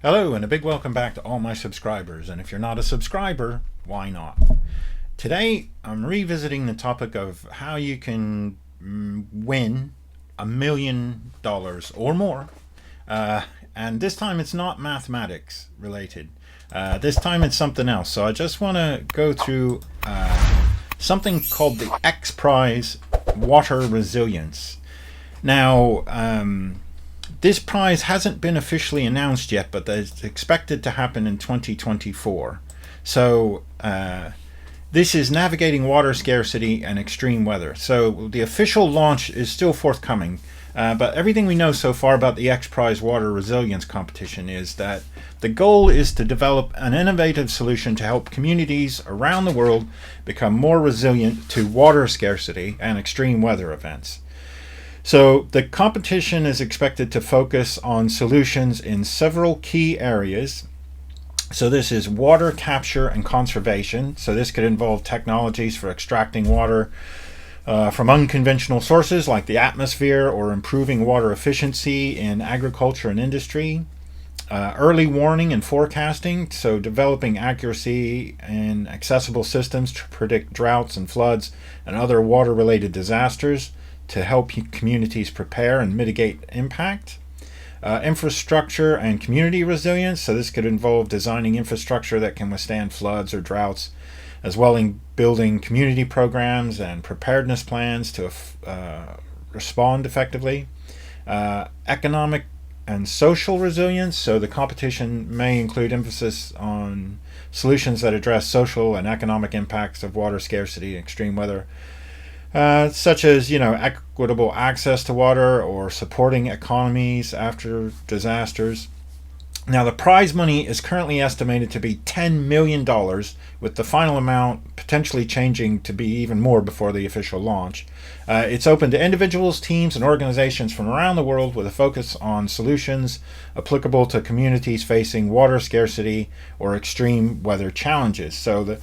Hello, and a big welcome back to all my subscribers. And if you're not a subscriber, why not? Today, I'm revisiting the topic of how you can win $1 million or more. And this time it's not mathematics related. This time it's something else. So I just want to go through something called the X Prize Water Resilience. Now, this prize hasn't been officially announced yet, but it's expected to happen in 2024. So this is navigating water scarcity and extreme weather. So the official launch is still forthcoming, but everything we know so far about the X Prize Water Resilience Competition is that the goal is to develop an innovative solution to help communities around the world become more resilient to water scarcity and extreme weather events. So the competition is expected to focus on solutions in several key areas. So this is water capture and conservation. So this could involve technologies for extracting water from unconventional sources like the atmosphere, or improving water efficiency in agriculture and industry. Early warning and forecasting, so developing accuracy and accessible systems to predict droughts and floods and other water-related disasters, to help communities prepare and mitigate impact. Infrastructure and community resilience, so this could involve designing infrastructure that can withstand floods or droughts, as well as building community programs and preparedness plans to respond effectively. Economic and social resilience, so the competition may include emphasis on solutions that address social and economic impacts of water scarcity and extreme weather, such as, equitable access to water or supporting economies after disasters. Now, the prize money is currently estimated to be $10 million, with the final amount potentially changing to be even more before the official launch. It's open to individuals, teams, and organizations from around the world, with a focus on solutions applicable to communities facing water scarcity or extreme weather challenges. So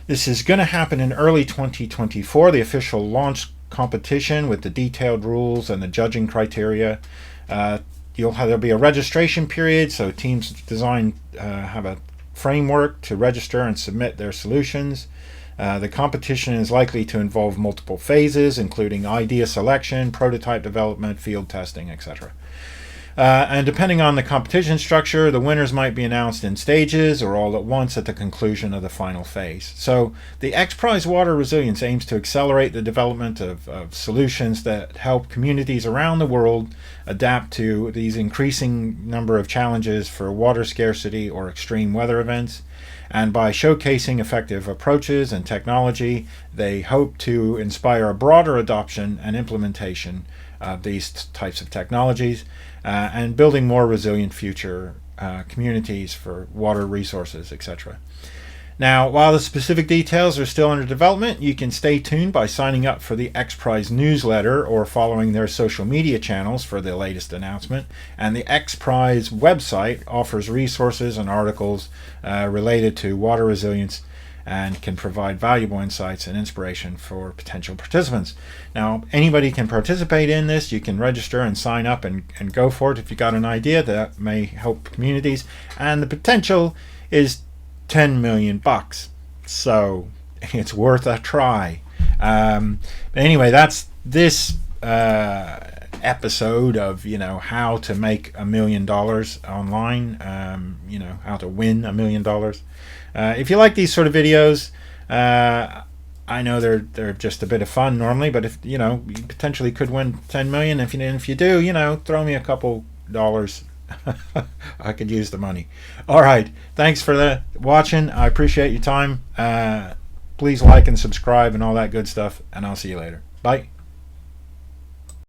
this is going to happen in early 2024, the official launch competition with the detailed rules and the judging criteria. There'll be a registration period, so teams have a framework to register and submit their solutions. The competition is likely to involve multiple phases, including idea selection, prototype development, field testing, etc. And depending on the competition structure, the winners might be announced in stages or all at once at the conclusion of the final phase. So the X Prize Water Resilience aims to accelerate the development of solutions that help communities around the world adapt to these increasing number of challenges for water scarcity or extreme weather events. And by showcasing effective approaches and technology, they hope to inspire a broader adoption and implementation of these types of technologies, and building more resilient future communities for water resources, etc. Now, while the specific details are still under development, you can stay tuned by signing up for the X Prize newsletter or following their social media channels for the latest announcement. And the X Prize website offers resources and articles related to water resilience, and can provide valuable insights and inspiration for potential participants. Now, anybody can participate in this. You can register and sign up and go for it if you got an idea that may help communities. And the potential is $10 million. So it's worth a try. But anyway, that's this episode of how to make $1 million online, how to win $1 million. If you like these sort of videos, I know they're just a bit of fun normally, but if you potentially could win 10 million. If you do, throw me a couple dollars. I could use the money. All right, thanks for watching. I appreciate your time. Please like and subscribe and all that good stuff, and I'll see you later. Bye.